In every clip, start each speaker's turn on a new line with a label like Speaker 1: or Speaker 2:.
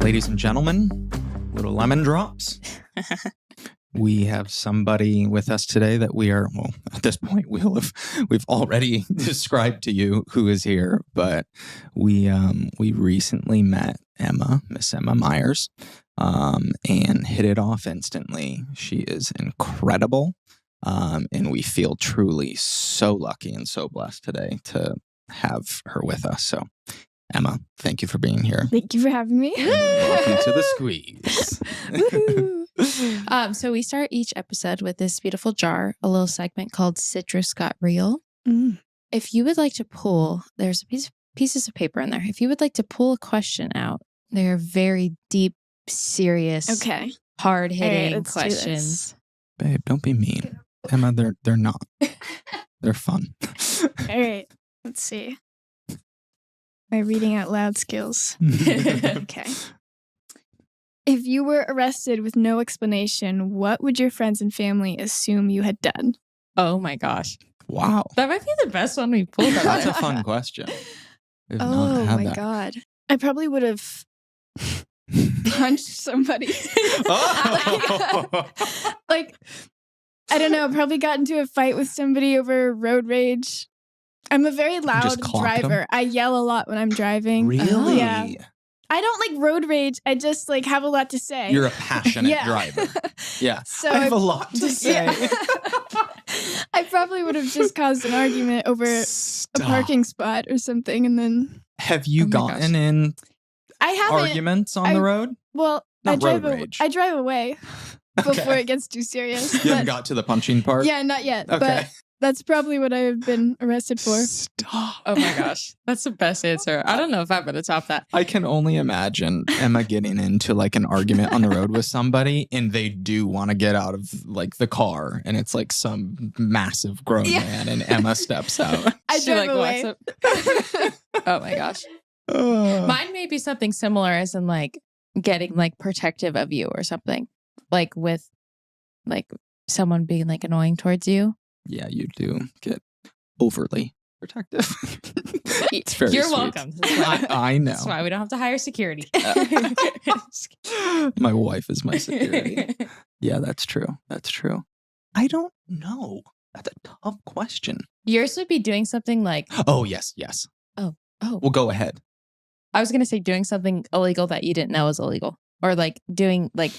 Speaker 1: Ladies and gentlemen, little lemon drops. We have somebody with us today that we are, well, at this point, we've already described to you who is here, but we recently met Emma, Miss Emma Myers, and hit it off instantly. She is incredible, and we feel truly so lucky and so blessed today to have her with us. So, Emma, thank you for being here.
Speaker 2: Thank you for having me.
Speaker 1: Welcome to the squeeze.
Speaker 3: So we start each episode with this beautiful jar, a little segment called Citrus Got Real. If you would like to pull, there's a pieces of paper in there. If you would like to pull a question out, they're very deep, serious, hard-hitting questions.
Speaker 1: Babe, don't be mean. Emma, they're not. They're fun.
Speaker 2: All right, let's see. My reading out loud skills. Okay. If you were arrested with no explanation, what would your friends and family assume you had done?
Speaker 3: Oh my gosh.
Speaker 1: Wow.
Speaker 3: That might be the best one we pulled.
Speaker 1: That's a fun question. We've not
Speaker 2: Oh
Speaker 1: had
Speaker 2: my
Speaker 1: that.
Speaker 2: God. I probably would have punched somebody. Like, I don't know, probably got into a fight with somebody over road rage. I'm a very loud
Speaker 1: Just clocked
Speaker 2: driver.
Speaker 1: them?
Speaker 2: I yell a lot when I'm driving.
Speaker 1: Really?
Speaker 2: Yeah. I don't like road rage. I just like have a lot to say.
Speaker 1: You're a passionate
Speaker 2: Yeah.
Speaker 1: driver. Yeah.
Speaker 2: So
Speaker 1: I have a lot to say.
Speaker 2: Yeah. I probably would have just caused an argument over a
Speaker 1: Stop.
Speaker 2: parking spot or something, and then
Speaker 1: Have you
Speaker 3: Oh my
Speaker 1: gotten
Speaker 3: gosh.
Speaker 1: in
Speaker 2: I haven't.
Speaker 1: arguments on the road?
Speaker 2: Well,
Speaker 1: Not road rage.
Speaker 2: I drive away before
Speaker 1: Okay.
Speaker 2: it gets too serious.
Speaker 1: You haven't
Speaker 2: But
Speaker 1: got to the punching part?
Speaker 2: yeah, not yet.
Speaker 1: Okay.
Speaker 2: But that's probably what I've been arrested for.
Speaker 1: Stop.
Speaker 3: Oh my gosh. That's the best answer. I don't know if I'm going to top that.
Speaker 1: I can only imagine Emma getting into like an argument on the road with somebody and they do want to get out of like the car and it's like some massive grown
Speaker 2: Yeah.
Speaker 1: man and Emma steps out.
Speaker 2: I
Speaker 3: She,
Speaker 2: drive
Speaker 3: walks
Speaker 2: away.
Speaker 3: up. Oh my gosh. Mine may be something similar as in like getting like protective of you or something. Like with like someone being like annoying towards you.
Speaker 1: Yeah, you do get overly protective. It's very
Speaker 3: You're
Speaker 1: sweet.
Speaker 3: welcome. That's why,
Speaker 1: I know.
Speaker 3: that's why we don't have to hire security.
Speaker 1: My wife is my security. Yeah, that's true. That's true. I don't know. That's a tough question.
Speaker 3: Yours would be doing something like,
Speaker 1: Oh, yes.
Speaker 3: oh,
Speaker 1: Well, go ahead.
Speaker 3: I was going to say doing something illegal that you didn't know was illegal. Or like doing like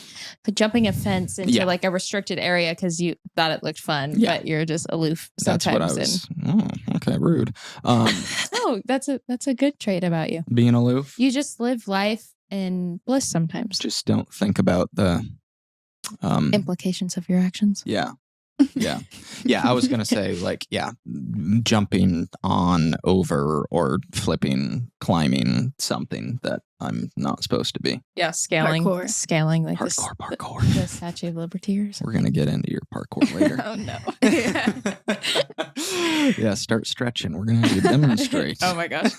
Speaker 3: jumping a fence into
Speaker 1: Yeah.
Speaker 3: like a restricted area because you thought it looked fun,
Speaker 1: Yeah.
Speaker 3: but you're just aloof
Speaker 1: That's what I
Speaker 3: sometimes.
Speaker 1: was. Oh, okay, rude.
Speaker 3: Oh, that's a good trait about you.
Speaker 1: Being aloof.
Speaker 3: You just live life in bliss sometimes.
Speaker 1: Just don't think about the
Speaker 3: Implications of your actions.
Speaker 1: yeah. I was gonna say like jumping on, over, or flipping, climbing something that I'm not supposed to be.
Speaker 3: Yeah, scaling like
Speaker 1: Parkour.
Speaker 3: the Statue of Liberty.
Speaker 1: We're gonna get into your parkour later.
Speaker 2: Oh no.
Speaker 1: Yeah, start stretching. We're gonna demonstrate.
Speaker 3: Oh my gosh.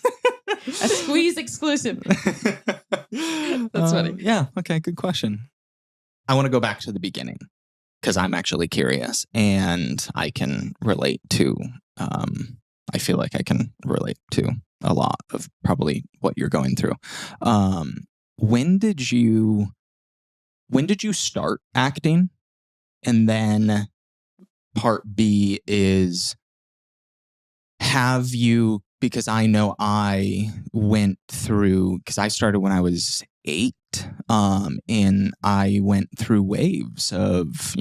Speaker 3: A squeeze exclusive. That's funny.
Speaker 1: Yeah. Okay. Good question. I want to go back to the beginning because I'm actually curious and I can relate to, I feel like I can relate to a lot of probably what you're going through. When did you start acting? And then part B is, have you, because I know I went through, because I started when I was 8, and I went through waves of,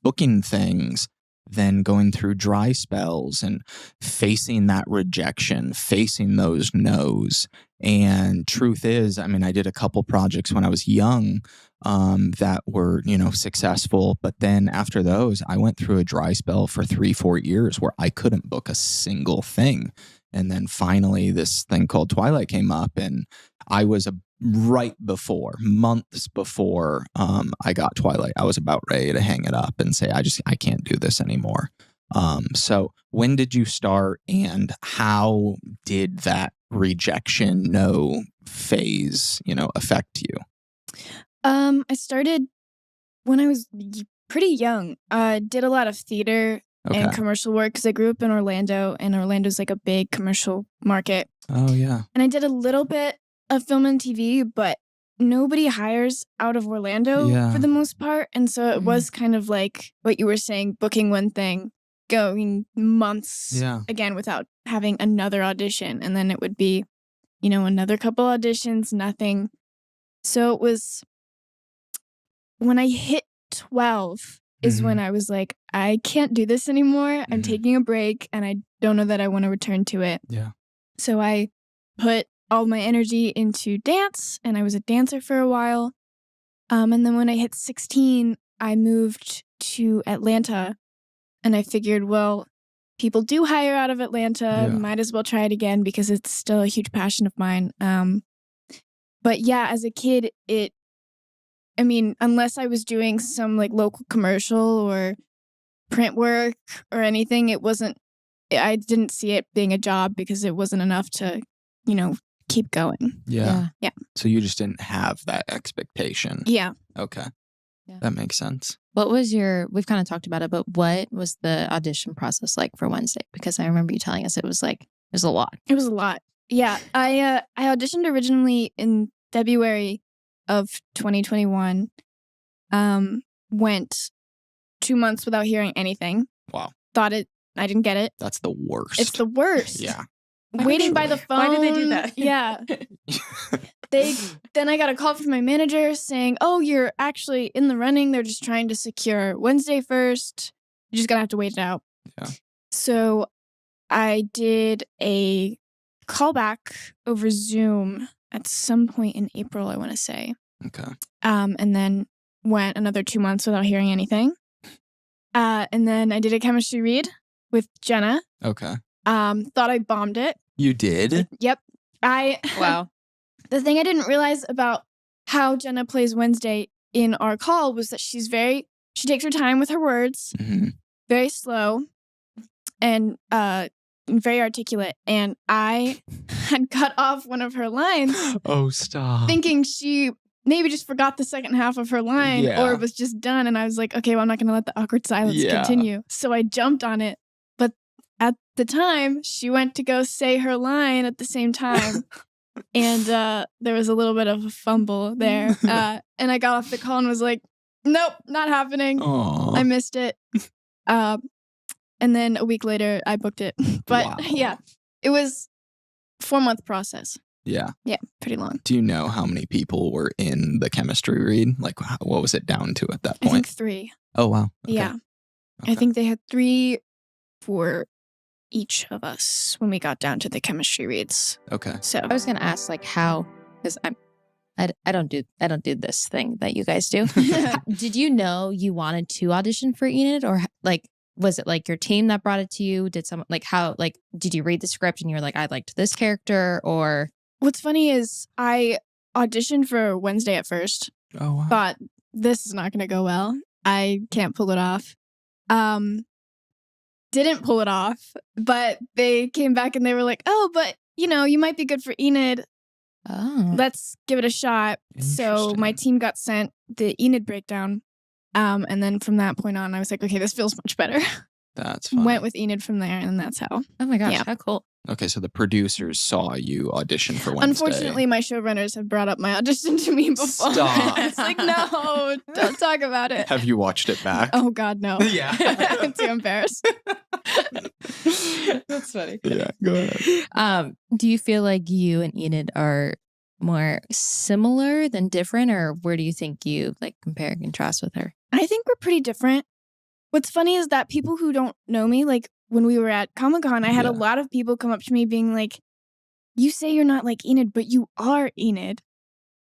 Speaker 1: booking things, then going through dry spells and facing that rejection, facing those no's. And truth is, I mean, I did a couple projects when I was young that were, successful. But then after those, I went through a dry spell for 3-4 years where I couldn't book a single thing. And then finally this thing called Twilight came up and I was months before I got Twilight, I was about ready to hang it up and say, I can't do this anymore. So when did you start and how did that rejection no phase, affect you?
Speaker 2: I started when I was pretty young. Did a lot of theater and commercial work because I grew up in Orlando, and Orlando's like a big commercial market.
Speaker 1: Oh, yeah.
Speaker 2: And I did a little bit of film and TV, but nobody hires out of Orlando for the most part. And so it was kind of like what you were saying, booking one thing, going months again without having another audition. And then it would be, another couple auditions, nothing. So it was when I hit 12 is when I was like, I can't do this anymore. I'm taking a break and I don't know that I want to return to it.
Speaker 1: Yeah.
Speaker 2: So I put all my energy into dance and I was a dancer for a while. And then when I hit 16, I moved to Atlanta and I figured, well, people do hire out of Atlanta. Might as well try it again because it's still a huge passion of mine. But yeah, as a kid, unless I was doing some like local commercial or print work or anything, I didn't see it being a job because it wasn't enough to, keep going.
Speaker 1: Yeah. So you just didn't have that expectation.
Speaker 2: Yeah.
Speaker 1: Okay.
Speaker 3: Yeah.
Speaker 1: That makes sense.
Speaker 3: What was we've kind of talked about it, but what was the audition process like for Wednesday? Because I remember you telling us it was a lot.
Speaker 2: It was a lot. Yeah. I auditioned originally in February of 2021. Went 2 months without hearing anything.
Speaker 1: Wow.
Speaker 2: I didn't get it.
Speaker 1: That's the worst.
Speaker 2: It's the worst.
Speaker 1: Yeah.
Speaker 2: Waiting by the phone.
Speaker 3: Why did they do that?
Speaker 2: Yeah. Then I got a call from my manager saying, "Oh, you're actually in the running. They're just trying to secure Wednesday first. You're just gonna have to wait it out."
Speaker 1: Yeah.
Speaker 2: So I did a callback over Zoom at some point in April, I want to say.
Speaker 1: Okay.
Speaker 2: And then went another 2 months without hearing anything. And then I did a chemistry read with Jenna.
Speaker 1: Okay.
Speaker 2: Thought I bombed it.
Speaker 1: You did?
Speaker 2: Yep.
Speaker 3: Wow.
Speaker 2: The thing I didn't realize about how Jenna plays Wednesday in our call was that she takes her time with her words, very slow, and very articulate. And I had cut off one of her lines.
Speaker 1: Oh, stop.
Speaker 2: Thinking she maybe just forgot the second half of her line or was just done. And I was like, okay, well, I'm not going to let the awkward silence continue. So I jumped on it. But at the time, she went to go say her line at the same time. And there was a little bit of a fumble there. And I got off the call and was like, nope, not happening.
Speaker 1: Aww.
Speaker 2: I missed it. And then a week later, I booked it. But yeah, it was a 4-month process.
Speaker 1: Yeah.
Speaker 2: Yeah, pretty long.
Speaker 1: Do you know how many people were in the chemistry read? Like, what was it down to at that point?
Speaker 2: I think 3.
Speaker 1: Oh, wow. Okay.
Speaker 2: Yeah.
Speaker 1: Okay.
Speaker 2: I think they had 3 for each of us when we got down to the chemistry reads.
Speaker 1: Okay.
Speaker 3: So I was going to ask, like, how, because I don't do this thing that you guys do. Did you know you wanted to audition for Enid, or like, was it like your team that brought it to you? Did someone did you read the script and you were like, I liked this character, or?
Speaker 2: What's funny is I auditioned for Wednesday at first.
Speaker 1: Oh, wow.
Speaker 2: Thought this is not going to go well. I can't pull it off. Didn't pull it off, but they came back and they were like, oh, but you might be good for Enid.
Speaker 3: Oh.
Speaker 2: Let's give it a shot. So my team got sent the Enid breakdown. And then from that point on, I was like, okay, this feels much better.
Speaker 1: That's fun.
Speaker 2: Went with Enid from there, and that's how.
Speaker 3: Oh my gosh, how cool.
Speaker 1: Okay, so the producers saw you audition for Wednesday.
Speaker 2: Unfortunately, my showrunners have brought up my audition to me before.
Speaker 1: Stop.
Speaker 2: It's like, no, don't talk about it.
Speaker 1: Have you watched it back?
Speaker 2: Oh, God, no.
Speaker 1: Yeah.
Speaker 2: I'm too embarrassed.
Speaker 3: That's funny.
Speaker 1: Yeah, go ahead.
Speaker 3: Do you feel like you and Enid are more similar than different, or where do you think you like compare and contrast with her?
Speaker 2: I think we're pretty different. What's funny is that people who don't know me, like when we were at Comic-Con, I had a lot of people come up to me being like, you say you're not like Enid, but you are Enid.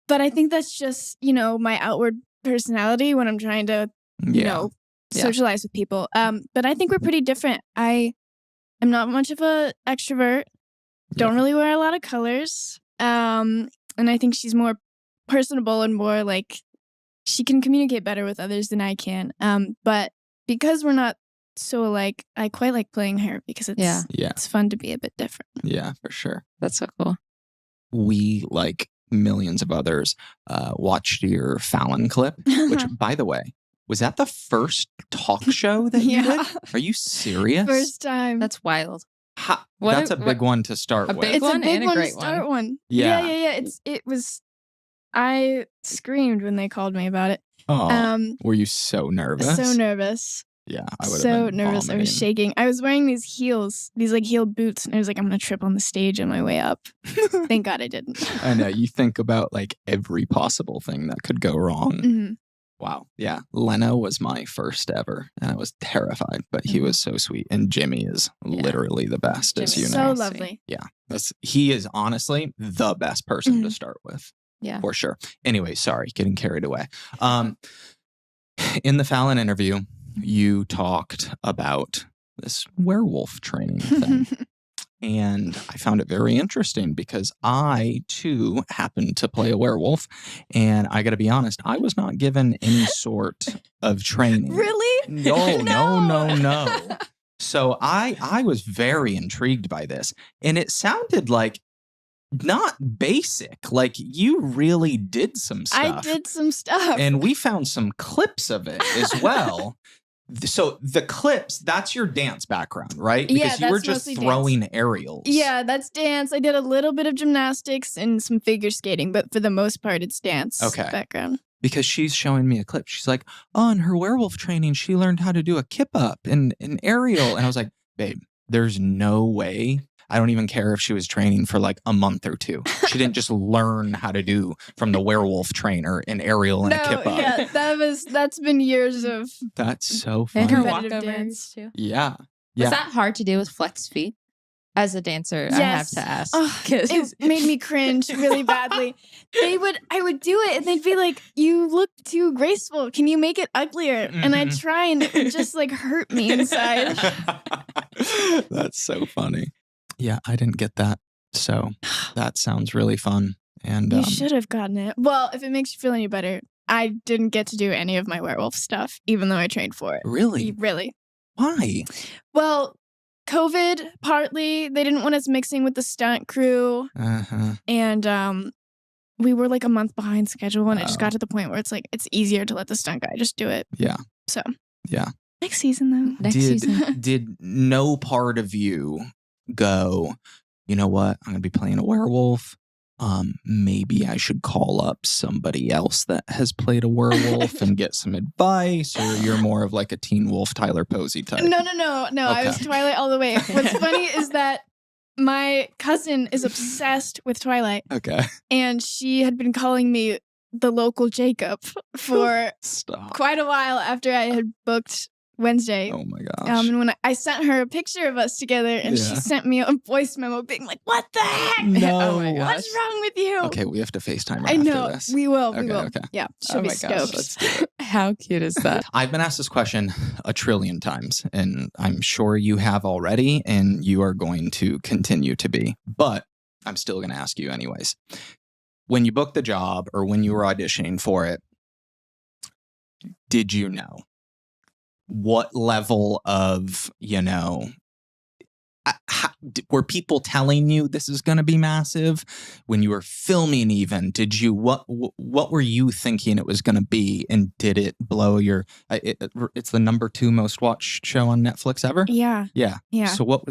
Speaker 2: But I think that's just, my outward personality when I'm trying to, socialize with people. But I think we're pretty different. I am not much of an extrovert. Don't really wear a lot of colors. And I think she's more personable and more like she can communicate better with others than I can. But because we're not so alike, I quite like playing her because it's fun to be a bit different.
Speaker 1: Yeah, for sure.
Speaker 3: That's so cool.
Speaker 1: We, like millions of others, watched your Fallon clip, which, by the way, was that the first talk show that you did? Are you serious?
Speaker 2: First time.
Speaker 3: That's wild.
Speaker 1: That's a big one to start with.
Speaker 3: Big
Speaker 2: it's
Speaker 3: one
Speaker 2: a big
Speaker 3: and a
Speaker 2: one
Speaker 3: great
Speaker 2: to start
Speaker 3: one.
Speaker 2: one.
Speaker 1: Yeah.
Speaker 2: Yeah. It was. I screamed when they called me about it.
Speaker 1: Oh, were you so nervous?
Speaker 2: So nervous.
Speaker 1: Yeah, I would have
Speaker 2: so
Speaker 1: been
Speaker 2: nervous.
Speaker 1: vomiting.
Speaker 2: I was shaking. I was wearing these heels, these like heel boots, and I was like, I'm gonna trip on the stage on my way up. Thank God I didn't.
Speaker 1: I know, you think about like every possible thing that could go wrong.
Speaker 2: Mm-hmm.
Speaker 1: Wow. Yeah. Leno was my first ever, and I was terrified, but he was so sweet. And Jimmy is literally the best, as you know.
Speaker 2: So lovely.
Speaker 1: Yeah. He is honestly the best person to start with.
Speaker 3: Yeah.
Speaker 1: For sure. Anyway, sorry, getting carried away. In the Fallon interview, you talked about this werewolf training thing. And I found it very interesting because I, too, happened to play a werewolf. And I got to be honest, I was not given any sort of training.
Speaker 2: Really?
Speaker 1: No. So I was very intrigued by this. And it sounded like not basic. Like you really did some stuff.
Speaker 2: I did some stuff.
Speaker 1: And we found some clips of it as well. So the clips, that's your dance background, right? Because you were just throwing aerials.
Speaker 2: Yeah, that's dance. I did a little bit of gymnastics and some figure skating, but for the most part, it's dance background.
Speaker 1: Because she's showing me a clip. She's like, oh, in her werewolf training, she learned how to do a kip up and an aerial. And I was like, babe, there's no way. I don't even care if she was training for like a month or two. She didn't just learn how to do from the werewolf trainer an aerial and a kip up.
Speaker 2: Yeah, that's been years of.
Speaker 1: That's so funny.
Speaker 3: And her
Speaker 2: competitive
Speaker 3: walkovers too.
Speaker 1: Yeah.
Speaker 3: Was that hard to do with flexed feet? As a dancer, I have to ask.
Speaker 2: It made me cringe really badly. I would do it and they'd be like, you look too graceful. Can you make it uglier? Mm-hmm. And I'd try and it would just like hurt me inside.
Speaker 1: That's so funny. Yeah, I didn't get that. So that sounds really fun. And
Speaker 2: you should have gotten it. Well, if it makes you feel any better, I didn't get to do any of my werewolf stuff, even though I trained for it.
Speaker 1: Really?
Speaker 2: Really.
Speaker 1: Why?
Speaker 2: Well, COVID, partly. They didn't want us mixing with the stunt crew. And we were like a month behind schedule, and it just got to the point where it's like, it's easier to let the stunt guy just do it.
Speaker 1: Yeah.
Speaker 2: So.
Speaker 1: Yeah.
Speaker 2: Next season, though. Next season.
Speaker 1: Did no part of you go, you know what, I'm going to be playing a werewolf. Maybe I should call up somebody else that has played a werewolf and get some advice, or you're more of like a Teen Wolf, Tyler Posey type?
Speaker 2: No. Okay. I was Twilight all the way. What's funny is that my cousin is obsessed with Twilight.
Speaker 1: Okay.
Speaker 2: And she had been calling me the local Jacob for quite a while after I had booked Wednesday.
Speaker 1: Oh my gosh.
Speaker 2: And when I sent her a picture of us together, and she sent me a voice memo being like, what the heck?
Speaker 1: No.
Speaker 2: Oh my gosh. What's wrong with you?
Speaker 1: Okay, we have to FaceTime her
Speaker 2: I know.
Speaker 1: after this.
Speaker 2: We will.
Speaker 1: Okay.
Speaker 2: Yeah, she'll be stoked.
Speaker 3: How cute is that?
Speaker 1: I've been asked this question a trillion times, and I'm sure you have already, and you are going to continue to be. But I'm still going to ask you anyways. When you booked the job or when you were auditioning for it, did you know? What level of, were people telling you this is going to be massive? When you were filming even, did you, what were you thinking it was going to be? And did it blow your, it's the number 2 most watched show on Netflix ever?
Speaker 2: Yeah.
Speaker 1: So what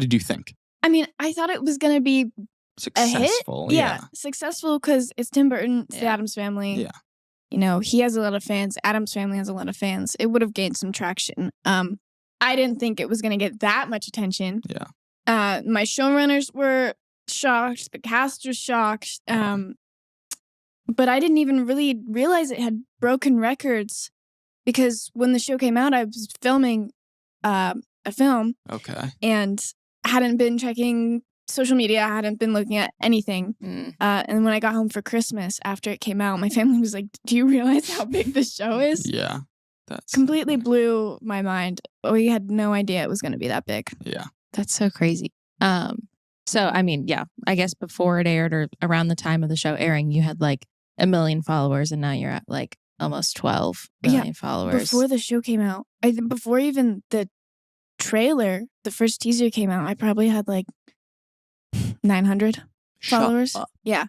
Speaker 1: did you think?
Speaker 2: I mean, I thought it was going to be
Speaker 1: successful.
Speaker 2: A hit. Yeah. Successful because it's Tim Burton, it's the Addams Family.
Speaker 1: Yeah.
Speaker 2: He has a lot of fans. Addams Family has a lot of fans. It would have gained some traction. I didn't think it was going to get that much attention.
Speaker 1: Yeah.
Speaker 2: My showrunners were shocked. The cast was shocked. But I didn't even really realize it had broken records because when the show came out, I was filming a film.
Speaker 1: Okay.
Speaker 2: And hadn't been checking social media. I hadn't been looking at anything. And when I got home for Christmas after it came out, my family was like, do you realize how big this show is?
Speaker 1: Yeah. That's
Speaker 2: completely blew my mind. We had no idea it was going to be that big.
Speaker 1: Yeah.
Speaker 3: That's so crazy. So, I mean, yeah, I guess before it aired or around the time of the show airing, you had like 1 million followers and now you're at like almost 12 million followers.
Speaker 2: Before the show came out, before even the trailer, the first teaser came out, I probably had like 900 followers. Yeah.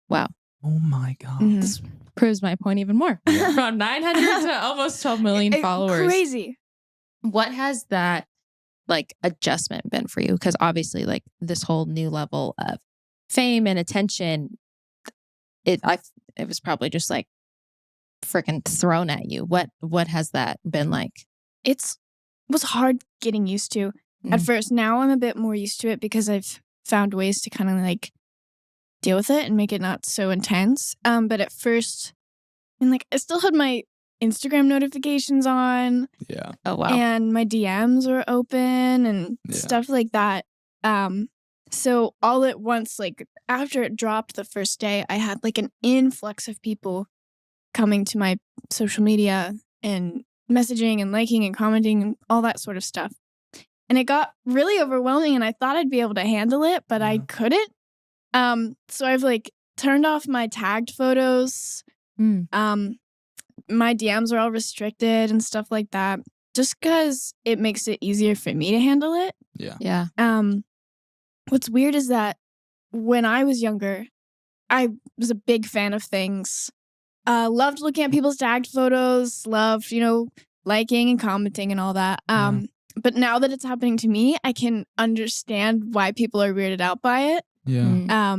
Speaker 3: Wow.
Speaker 1: Oh my God.
Speaker 2: Mm-hmm.
Speaker 3: This proves my point even more. From 900 to almost 12 million followers.
Speaker 2: Crazy.
Speaker 3: What has that like adjustment been for you? Because obviously like this whole new level of fame and attention, it was probably just like freaking thrown at you. What has that been like?
Speaker 2: It was hard getting used to at first. Now I'm a bit more used to it because I've found ways to kind of like deal with it and make it not so intense. But at first, I still had my Instagram notifications on.
Speaker 1: Yeah.
Speaker 3: Oh, wow.
Speaker 2: And my DMs were open and stuff like that. So all at once, like after it dropped the first day, I had like an influx of people coming to my social media and messaging and liking and commenting and all that sort of stuff. And it got really overwhelming, and I thought I'd be able to handle it, but I couldn't. So I've like turned off my tagged photos. My DMs are all restricted and stuff like that, just because it makes it easier for me to handle it.
Speaker 3: Yeah.
Speaker 2: What's weird is that when I was younger, I was a big fan of things. Loved looking at people's tagged photos, loved, liking and commenting and all that. But now that it's happening to me, I can understand why people are weirded out by it. Yeah.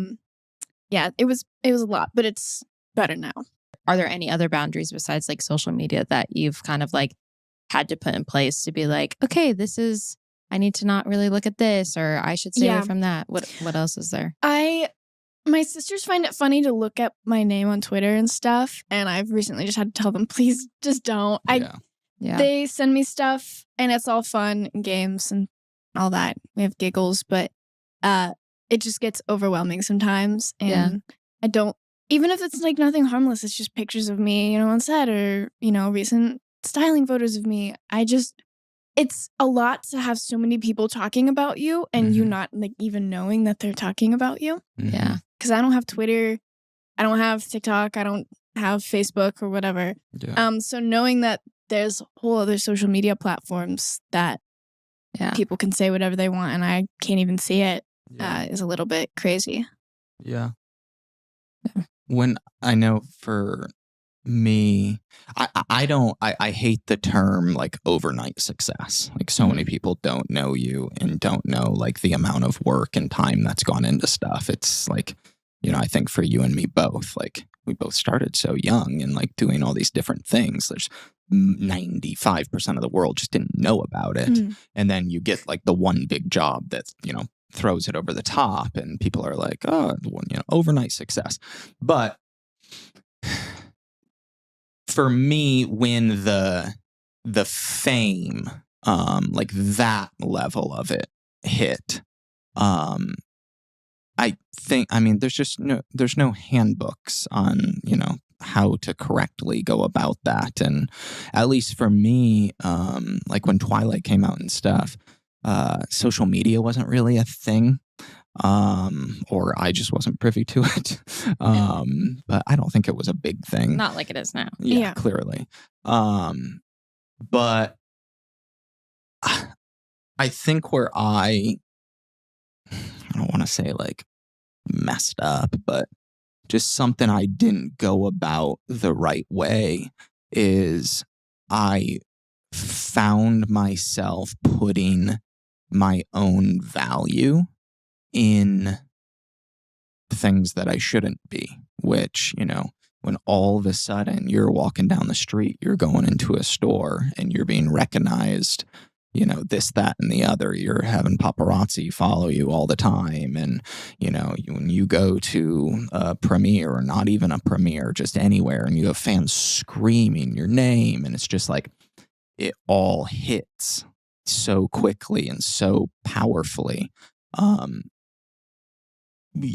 Speaker 2: It was a lot, but it's better now.
Speaker 3: Are there any other boundaries besides like social media that you've kind of like had to put in place to be like, okay, I need to not really look at this, or I should stay away from that? What else is there?
Speaker 2: My sisters find it funny to look at my name on Twitter and stuff, and I've recently just had to tell them, please just don't. They send me stuff, and it's all fun and games and all that. We have giggles, but it just gets overwhelming sometimes, and I don't. Even if it's like nothing harmless, it's just pictures of me, on set, or recent styling photos of me. It's a lot to have so many people talking about you, and you not like even knowing that they're talking about you.
Speaker 3: Yeah.
Speaker 2: Because I don't have Twitter, I don't have TikTok, I don't have Facebook or whatever. So knowing that there's whole other social media platforms that people can say whatever they want and I can't even see it is a little bit crazy.
Speaker 1: Yeah. When I know for me, I hate the term like overnight success. Like so many people don't know you and don't know like the amount of work and time that's gone into stuff. It's like, I think for you and me both, like we both started so young and like doing all these different things. There's 95% of the world just didn't know about it. And then you get like the one big job that, throws it over the top and people are like, oh, overnight success. But for me, when the fame, like that level of it hit, I think, there's no handbooks on, how to correctly go about that. And at least for me, like when Twilight came out and stuff, social media wasn't really a thing. Or I just wasn't privy to it. But I don't think it was a big thing.
Speaker 3: Not like it is now.
Speaker 2: Yeah.
Speaker 1: Clearly. But I think where I don't want to say like messed up, but just something I didn't go about the right way is I found myself putting my own value in things that I shouldn't be, which, when all of a sudden you're walking down the street, you're going into a store and you're being recognized, this, that, and the other, you're having paparazzi follow you all the time. And, when you go to a premiere or not even a premiere, just anywhere, and you have fans screaming your name, and it's just like, it all hits so quickly and so powerfully.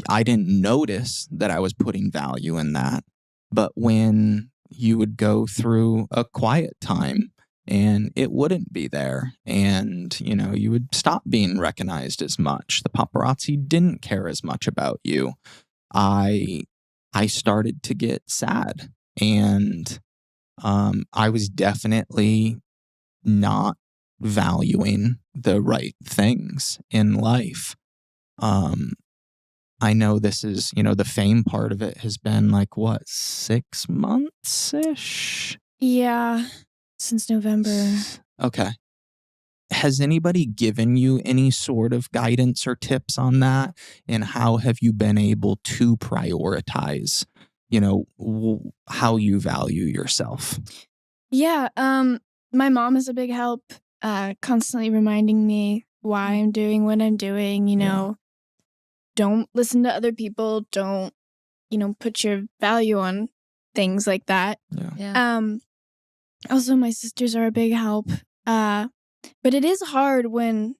Speaker 1: I didn't notice that I was putting value in that. But when you would go through a quiet time and it wouldn't be there, and, you would stop being recognized as much, the paparazzi didn't care as much about you, I started to get sad. And I was definitely not valuing the right things in life. I know this is, the fame part of it has been like, 6 months-ish?
Speaker 2: Yeah, since November.
Speaker 1: Okay. Has anybody given you any sort of guidance or tips on that? And how have you been able to prioritize how you value yourself?
Speaker 2: Yeah. My mom is a big help, constantly reminding me why I'm doing what I'm doing. Don't listen to other people. Don't, put your value on things like that.
Speaker 3: Yeah.
Speaker 2: Also, my sisters are a big help. But it is hard when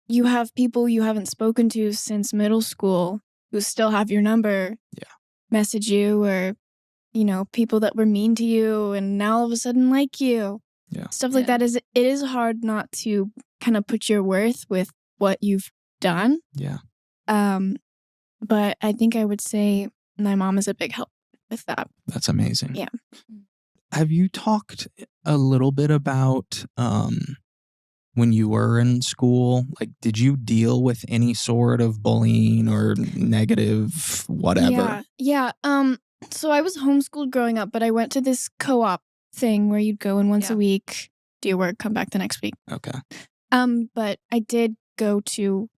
Speaker 2: you have people you haven't spoken to since middle school who still have your number, message you, or, people that were mean to you and now all of a sudden like you.
Speaker 1: Yeah.
Speaker 2: Stuff like that. It is hard not to kind of put your worth with what you've done.
Speaker 1: Yeah.
Speaker 2: But I think I would say my mom is a big help with that.
Speaker 1: That's amazing.
Speaker 2: Yeah.
Speaker 1: Have you talked a little bit about when you were in school? Like, did you deal with any sort of bullying or negative whatever?
Speaker 2: Yeah. So I was homeschooled growing up, but I went to this co-op thing where you'd go in once a week, do your work, come back the next week.
Speaker 1: Okay.
Speaker 2: But I did go to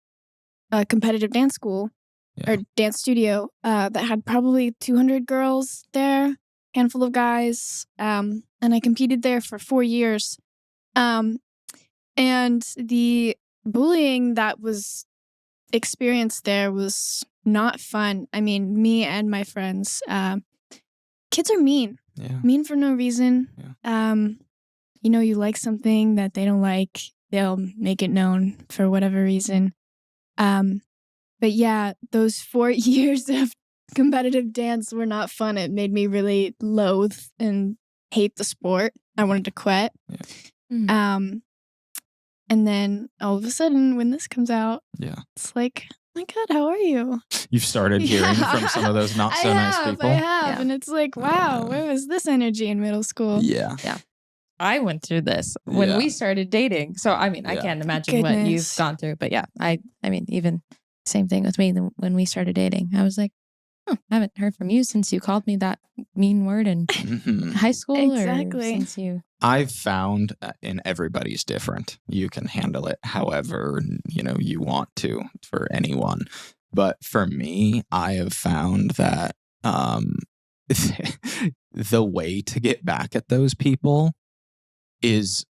Speaker 2: a competitive dance school or dance studio that had probably 200 girls there, handful of guys, and I competed there for 4 years. And the bullying that was experienced there was not fun. I mean, me and my friends, kids are mean.
Speaker 1: Yeah.
Speaker 2: Mean for no reason.
Speaker 1: Yeah.
Speaker 2: You like something that they don't like, they'll make it known for whatever reason. But yeah, those 4 years of competitive dance were not fun. It made me really loathe and hate the sport. I wanted to quit.
Speaker 1: Yeah.
Speaker 2: And then all of a sudden, when this comes out, it's like, oh my God, how are you?
Speaker 1: You've started hearing from some of those not so nice people.
Speaker 2: I have. And it's like, wow, where was this energy in middle school?
Speaker 1: Yeah.
Speaker 3: I went through this when we started dating. So, I mean, I can't imagine what you've gone through. But yeah, I mean, even same thing with me when we started dating. I was like, I haven't heard from you since you called me that mean word in high school.
Speaker 2: Exactly.
Speaker 3: Or since you...
Speaker 1: I've found, and everybody's different. You can handle it however, you want to for anyone. But for me, I have found that the way to get back at those people is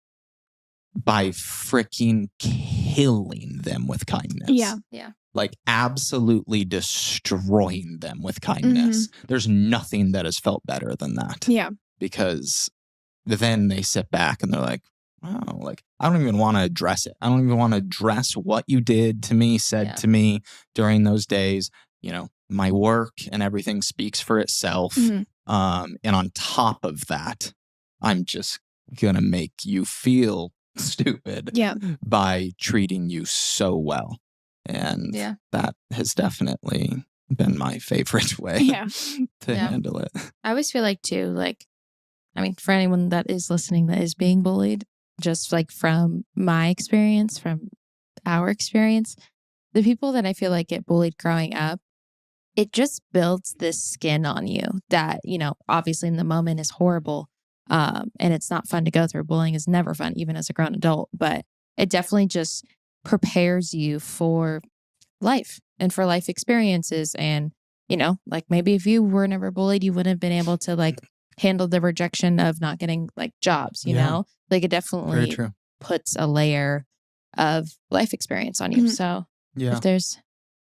Speaker 1: by freaking killing them with kindness.
Speaker 2: Yeah.
Speaker 1: Like absolutely destroying them with kindness. There's nothing that has felt better than that.
Speaker 2: Yeah.
Speaker 1: Because then they sit back and they're like, wow, like I don't even want to address it. I don't even want to address what you did to me, said to me during those days. My work and everything speaks for itself. And on top of that, I'm just going to make you feel stupid by treating you so well. And that has definitely been my favorite way to handle it.
Speaker 3: I always feel like too, like, I mean, for anyone that is listening that is being bullied, just like from my experience, from our experience, the people that I feel like get bullied growing up, it just builds this skin on you that, obviously in the moment is horrible. And it's not fun to go through. Bullying is never fun, even as a grown adult, but it definitely just prepares you for life and for life experiences. And, like maybe if you were never bullied, you wouldn't have been able to like handle the rejection of not getting like jobs, you know, like it definitely puts a layer of life experience on you. So if there's,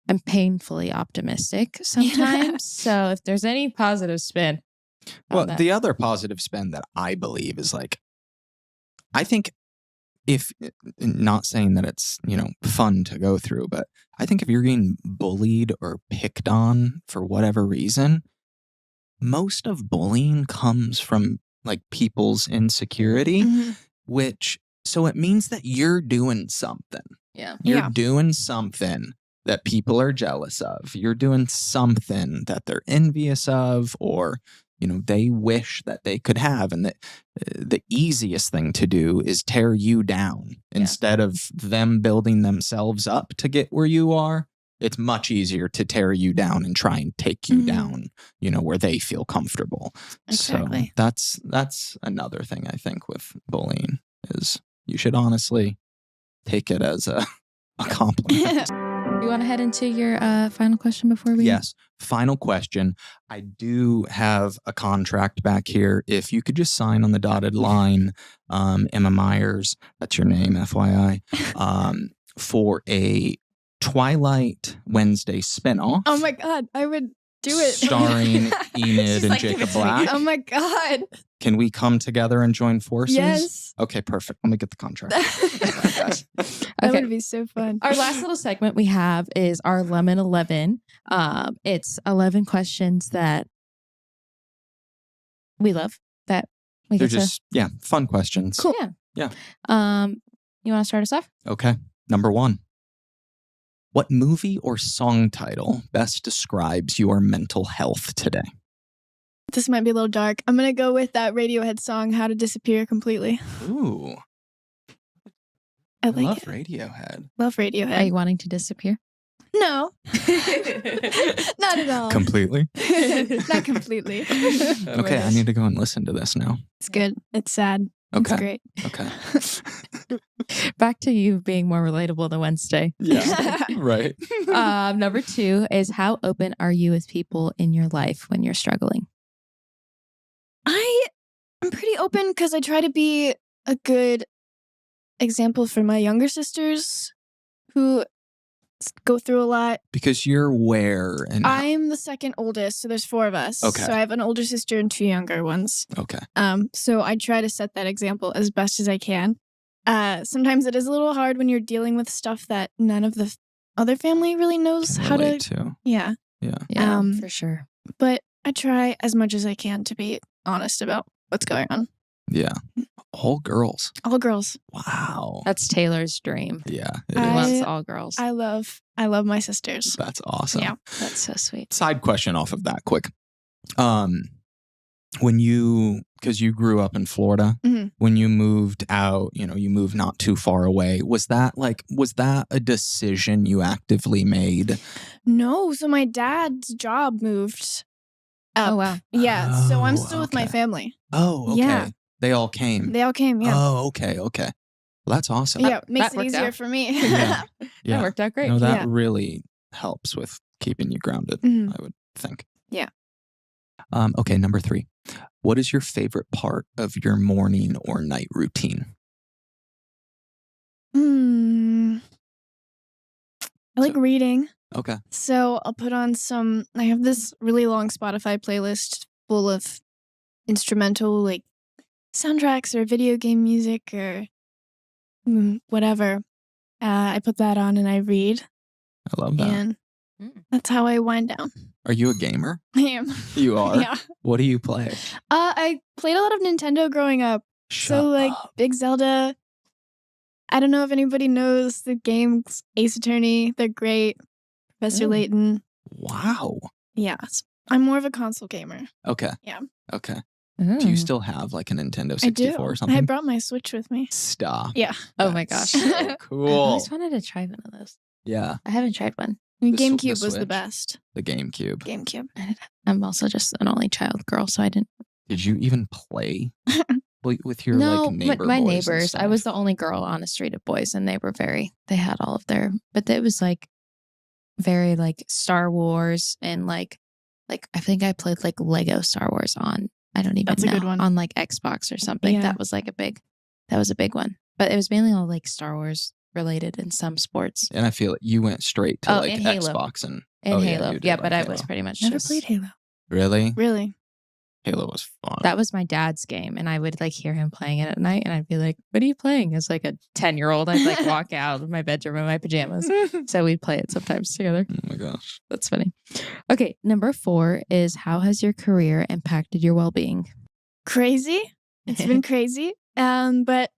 Speaker 3: I'm painfully optimistic sometimes. So if there's any positive spin.
Speaker 1: Well, the other positive spin that I believe is like, I think if not saying that it's, fun to go through, but I think if you're getting bullied or picked on for whatever reason, most of bullying comes from like people's insecurity, so it means that you're doing something. You're doing something that people are jealous of. You're doing something that they're envious of, or they wish that they could have. And the easiest thing to do is tear you down instead of them building themselves up to get where you are. It's much easier to tear you down and try and take you down, where they feel comfortable.
Speaker 2: Exactly.
Speaker 1: So that's another thing I think with bullying is you should honestly take it as a compliment.
Speaker 3: You want to head into your final question before we?
Speaker 1: Yes. Final question. I do have a contract back here. If you could just sign on the dotted line, Emma Myers, that's your name, FYI, for a Twilight Wednesday spinoff.
Speaker 2: Oh my God, I would do it.
Speaker 1: Starring Enid and
Speaker 3: like, give
Speaker 1: Jacob
Speaker 3: it to me.
Speaker 1: Black.
Speaker 2: Oh my God.
Speaker 1: Can we come together and join forces?
Speaker 2: Yes.
Speaker 1: Okay, perfect. Let me get the contract.
Speaker 2: That
Speaker 3: Okay.
Speaker 2: would be so fun.
Speaker 3: Our last little segment we have is our Lemon 11. It's 11 questions that we love, that we
Speaker 1: They're
Speaker 3: get
Speaker 1: just, fun questions.
Speaker 3: Cool.
Speaker 1: Yeah.
Speaker 3: You want to start us off?
Speaker 1: Okay. Number 1. What movie or song title best describes your mental health today?
Speaker 2: This might be a little dark. I'm going to go with that Radiohead song, How to Disappear Completely.
Speaker 1: Ooh.
Speaker 2: I
Speaker 1: I
Speaker 2: like
Speaker 1: love
Speaker 2: it.
Speaker 1: Radiohead.
Speaker 2: Love
Speaker 3: Are
Speaker 2: Radiohead.
Speaker 3: you wanting to disappear?
Speaker 2: No. Not at all.
Speaker 1: Completely.
Speaker 2: Not completely.
Speaker 1: Okay, I need to go and listen to this now.
Speaker 2: It's good. It's sad.
Speaker 1: Okay.
Speaker 2: It's great.
Speaker 1: Okay.
Speaker 3: Back to you being more relatable than Wednesday.
Speaker 1: Yeah. Right.
Speaker 3: Number 2 is how open are you with people in your life when you're struggling?
Speaker 2: I'm pretty open because I try to be a good example for my younger sisters who go through a lot.
Speaker 1: Because you're where and
Speaker 2: I'm the second oldest, so there's 4 of us.
Speaker 1: Okay.
Speaker 2: So I have an older sister and 2 younger ones.
Speaker 1: okay.
Speaker 2: So I try to set that example as best as I can. Sometimes it is a little hard when you're dealing with stuff that none of the other family really knows
Speaker 1: Can
Speaker 2: how to.
Speaker 1: relate to.
Speaker 2: Yeah.
Speaker 3: Yeah,
Speaker 2: Um,
Speaker 3: for sure.
Speaker 2: But I try as much as I can to be honest about what's going on.
Speaker 1: Yeah. All girls.
Speaker 2: All girls.
Speaker 1: Wow.
Speaker 3: That's Taylor's dream.
Speaker 1: Yeah. It
Speaker 3: He
Speaker 2: I-
Speaker 3: wants all girls.
Speaker 2: I love my sisters.
Speaker 1: That's awesome.
Speaker 2: Yeah.
Speaker 3: That's so sweet.
Speaker 1: Side question off of that quick. When you, because you grew up in Florida,
Speaker 2: Mhm.
Speaker 1: when you moved out, you moved not too far away. Was that a decision you actively made?
Speaker 2: No, so my dad's job moved up.
Speaker 3: Oh, wow.
Speaker 2: Yeah, so I'm
Speaker 1: Oh,
Speaker 2: still with my
Speaker 1: okay.
Speaker 2: family.
Speaker 1: Oh, okay.
Speaker 2: Yeah.
Speaker 1: They all came.
Speaker 2: They all came, yeah.
Speaker 1: Oh, okay. Okay. Well, that's awesome.
Speaker 2: Yeah, makes
Speaker 3: that
Speaker 2: it
Speaker 3: worked
Speaker 2: easier
Speaker 3: out.
Speaker 2: for me.
Speaker 1: Yeah.
Speaker 3: That
Speaker 1: Yeah.
Speaker 3: worked out great.
Speaker 1: No, that
Speaker 2: Yeah.
Speaker 1: really helps with keeping you grounded,
Speaker 2: Mhm.
Speaker 1: I would think.
Speaker 2: Yeah.
Speaker 1: Okay, number 3. What is your favorite part of your morning or night routine?
Speaker 2: I like reading.
Speaker 1: Okay.
Speaker 2: So I'll put on I have this really long Spotify playlist full of instrumental like soundtracks or video game music or whatever. I put that on and I read,
Speaker 1: I love that.
Speaker 2: and
Speaker 3: Mm.
Speaker 2: that's how I wind down.
Speaker 1: Are you a gamer?
Speaker 2: I am.
Speaker 1: You are?
Speaker 2: Yeah.
Speaker 1: What do you play?
Speaker 2: I played a lot of Nintendo growing up.
Speaker 1: Shut
Speaker 2: So like
Speaker 1: up.
Speaker 2: Big Zelda. I don't know if anybody knows the games Ace Attorney. They're great. Professor
Speaker 3: Ooh.
Speaker 2: Layton.
Speaker 1: Wow.
Speaker 2: Yes. I'm more of a console gamer.
Speaker 1: Okay.
Speaker 2: Yeah.
Speaker 1: Okay.
Speaker 3: Ooh.
Speaker 1: Do you still have like a Nintendo
Speaker 2: I do.
Speaker 1: 64 or something?
Speaker 2: I brought my Switch with me.
Speaker 1: Stop.
Speaker 2: Yeah.
Speaker 3: Oh my
Speaker 1: That's
Speaker 3: gosh.
Speaker 1: So
Speaker 3: I
Speaker 1: cool.
Speaker 3: always wanted to try one of those.
Speaker 1: Yeah.
Speaker 3: I haven't tried one.
Speaker 1: The
Speaker 2: GameCube was the
Speaker 1: Switch.
Speaker 2: best.
Speaker 1: The GameCube.
Speaker 2: GameCube.
Speaker 3: I'm also just an only child girl, so I didn't.
Speaker 1: Did you even play with your
Speaker 3: No,
Speaker 1: like neighbor
Speaker 3: my
Speaker 1: boys and
Speaker 3: neighbors. I
Speaker 1: stuff?
Speaker 3: was the only girl on a street of boys, and they had all of their. But it was like very like Star Wars and like I think I played like Lego Star Wars on. I don't even
Speaker 2: That's a
Speaker 3: know
Speaker 2: good one.
Speaker 3: on like Xbox or something.
Speaker 2: Yeah.
Speaker 3: That was a big one. But it was mainly all like Star Wars related and some sports
Speaker 1: And I feel like you went straight to
Speaker 3: Oh,
Speaker 1: like
Speaker 3: and Halo.
Speaker 1: Xbox and
Speaker 3: and
Speaker 1: oh,
Speaker 3: Halo.
Speaker 1: you did
Speaker 3: Yeah,
Speaker 1: like
Speaker 3: but I
Speaker 1: Halo.
Speaker 3: was pretty much
Speaker 2: Never
Speaker 3: just
Speaker 2: played Halo.
Speaker 1: Really?
Speaker 2: Really?
Speaker 1: Halo was fun.
Speaker 3: That was my dad's game, and I would like hear him playing it at night, and I'd be like, "What are you playing?" As like a 10-year-old, I'd like walk out of my bedroom in my pajamas. So we'd play it sometimes together.
Speaker 1: Oh my gosh.
Speaker 3: That's funny. Okay, number 4 is how has your career impacted your well-being?
Speaker 2: Crazy. It's been crazy. But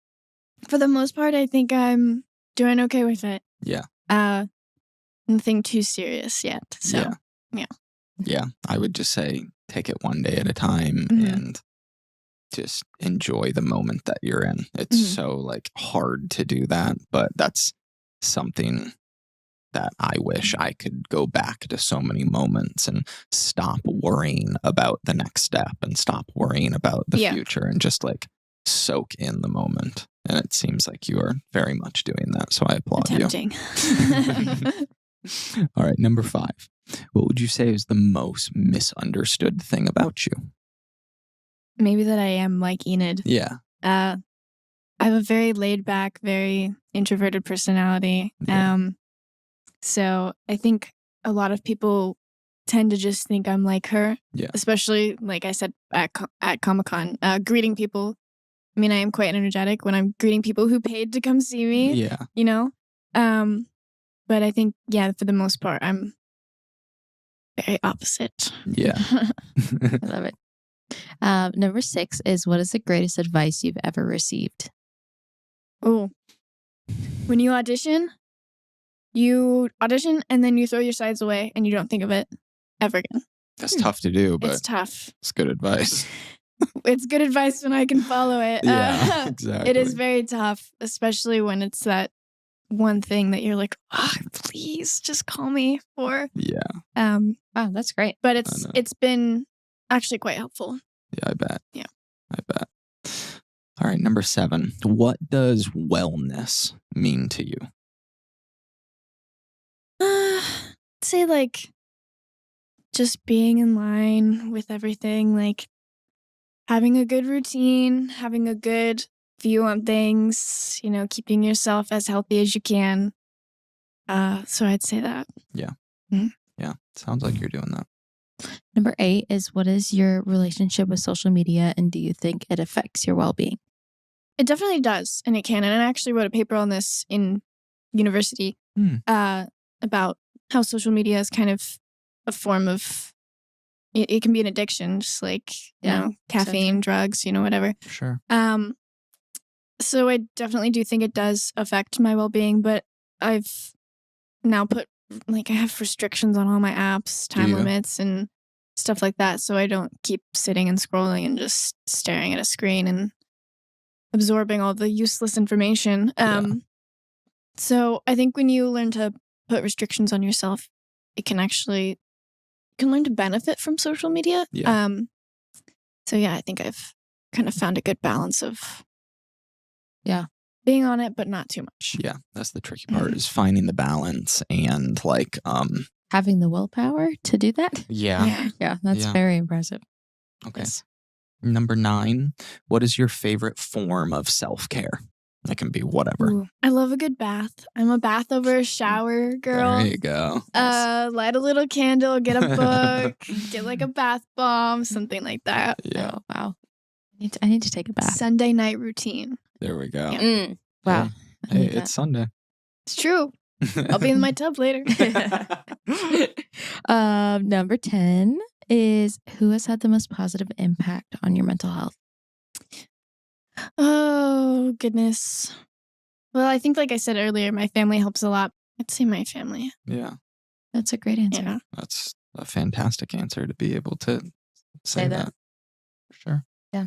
Speaker 2: for the most part, I think I'm doing okay with it.
Speaker 1: Yeah.
Speaker 2: Nothing too serious yet. So
Speaker 1: Yeah. I would just say take it one day at a time
Speaker 2: Mhm.
Speaker 1: and just enjoy the moment that you're in. It's
Speaker 2: Mhm.
Speaker 1: so like hard to do that, but that's something that I wish I could go back to so many moments and stop worrying about the next step and stop worrying about the
Speaker 2: Yeah.
Speaker 1: future and just like soak in the moment. And it seems like you are very much doing that. So I applaud you.
Speaker 2: attempting.
Speaker 1: All right, number 5. What would you say is the most misunderstood thing about you?
Speaker 2: Maybe that I am like Enid.
Speaker 1: Yeah.
Speaker 2: I have a very laid back, very introverted personality.
Speaker 1: Yeah.
Speaker 2: So I think a lot of people tend to just think I'm like her.
Speaker 1: Yeah.
Speaker 2: Especially, like I said, at Comic-Con, greeting people. I mean, I am quite energetic when I'm greeting people who paid to come see me.
Speaker 1: Yeah.
Speaker 2: You know? But I think, yeah, for the most part, I'm very opposite.
Speaker 1: Yeah.
Speaker 3: I love it. Number 6 is, what is the greatest advice you've ever received?
Speaker 2: Oh, when you audition and then you throw your sides away and you don't think of it ever again.
Speaker 1: That's tough to do, but
Speaker 2: it's tough.
Speaker 1: It's good advice.
Speaker 2: It's good advice when I can follow it.
Speaker 1: Yeah, exactly.
Speaker 2: It is very tough, especially when it's that one thing that you're like, oh, please just call me for.
Speaker 1: Yeah.
Speaker 3: Wow, that's great.
Speaker 2: But it's been actually quite helpful.
Speaker 1: Yeah, I bet.
Speaker 2: Yeah.
Speaker 1: I bet. All right, number 7. What does wellness mean to you?
Speaker 2: Say like just being in line with everything, like having a good routine, having a good view on things, keeping yourself as healthy as you can. So I'd say that.
Speaker 1: Yeah.
Speaker 2: Mm-hmm.
Speaker 1: Yeah. Sounds like you're doing that.
Speaker 3: Number 8 is, what is your relationship with social media, and do you think it affects your well-being?
Speaker 2: It definitely does, and it can. And I actually wrote a paper on this in university about how social media is kind of a form of, it can be an addiction, just like, caffeine,
Speaker 3: so
Speaker 2: drugs, whatever.
Speaker 1: Sure.
Speaker 2: So I definitely do think it does affect my well-being, but I've now I have restrictions on all my apps, time limits and stuff like that. So I don't keep sitting and scrolling and just staring at a screen and absorbing all the useless information. So I think when you learn to put restrictions on yourself, you can learn to benefit from social media.
Speaker 1: Yeah.
Speaker 2: So yeah, I think I've kind of found a good balance of being on it, but not too much.
Speaker 1: Yeah, that's the tricky part, is finding the balance and
Speaker 3: having the willpower to do that.
Speaker 1: Yeah.
Speaker 3: Yeah, that's very impressive.
Speaker 1: Okay.
Speaker 2: Yes.
Speaker 1: Number 9, what is your favorite form of self-care? That can be whatever.
Speaker 2: Ooh, I love a good bath. I'm a bath over a shower girl.
Speaker 1: There you go.
Speaker 2: Light a little candle, get a book, get like a bath bomb, something like that.
Speaker 1: Yeah.
Speaker 3: Oh, wow. I need to take a bath.
Speaker 2: Sunday night routine.
Speaker 1: There we go.
Speaker 2: Yeah.
Speaker 3: Wow.
Speaker 1: Hey, it's Sunday.
Speaker 2: It's true. I'll be in my tub later.
Speaker 3: Number 10 is, who has had the most positive impact on your mental health?
Speaker 2: Oh, goodness. Well, I think, like I said earlier, my family helps a lot. I'd say my family.
Speaker 1: Yeah.
Speaker 3: That's a great answer.
Speaker 2: Yeah.
Speaker 1: That's a fantastic answer to be able to say that. For sure.
Speaker 3: Yeah.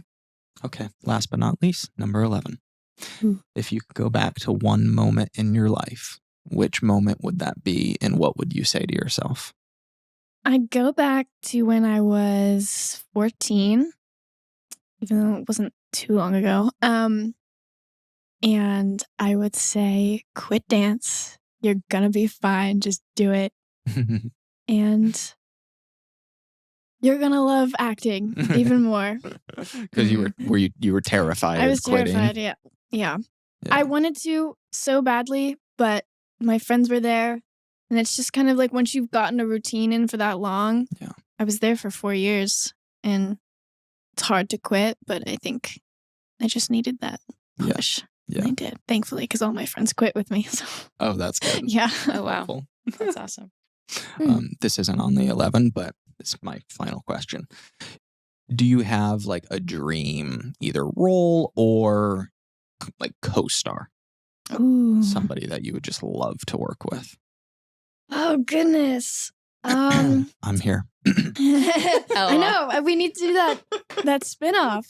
Speaker 1: Okay. Last but not least, number 11.
Speaker 2: Ooh.
Speaker 1: If you could go back to one moment in your life, which moment would that be, and what would you say to yourself?
Speaker 2: I'd go back to when I was 14, even though it wasn't too long ago. And I would say, quit dance. You're gonna be fine. Just do it. And you're gonna love acting even more.
Speaker 1: Because you were terrified.
Speaker 2: I was
Speaker 1: of quitting.
Speaker 2: terrified. Yeah. I wanted to so badly, but my friends were there. And it's just kind of like once you've gotten a routine in for that long.
Speaker 1: Yeah.
Speaker 2: I was there for 4 years, and it's hard to quit, but I think I just needed that push.
Speaker 1: Yeah.
Speaker 2: I did, thankfully, because all my friends quit with me. So.
Speaker 1: Oh, that's good.
Speaker 2: Yeah.
Speaker 3: Oh, wow.
Speaker 1: Cool.
Speaker 3: That's awesome.
Speaker 1: This isn't on the 11, but it's my final question. Do you have like a dream, either role or like co-star?
Speaker 2: Ooh.
Speaker 1: Somebody that you would just love to work with?
Speaker 2: Oh, goodness.
Speaker 1: I'm here.
Speaker 2: I know. We need to do that spinoff.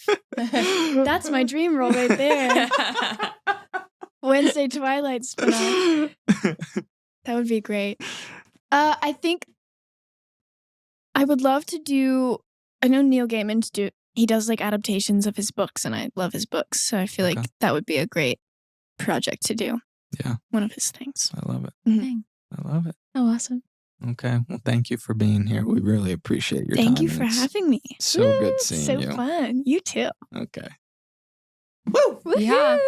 Speaker 2: That's my dream role right there. Wednesday Twilight spinoff. That would be great. I think I would love to do. I know Neil Gaiman he does like adaptations of his books, and I love his books. So I feel like that would be a great project to do.
Speaker 1: Yeah.
Speaker 2: One of his things.
Speaker 1: I love it.
Speaker 2: Mm-hmm.
Speaker 1: I love it.
Speaker 3: Oh, awesome.
Speaker 1: Okay. Well, thank you for being here. We really appreciate your time.
Speaker 2: Thank you for having me.
Speaker 1: So good seeing you.
Speaker 2: So fun. You too.
Speaker 1: Okay. Woo!
Speaker 2: Woohoo!
Speaker 3: Yeah.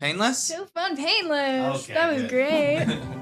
Speaker 1: Painless?
Speaker 2: So fun, painless.
Speaker 1: Okay,
Speaker 2: That was
Speaker 1: good.
Speaker 2: great.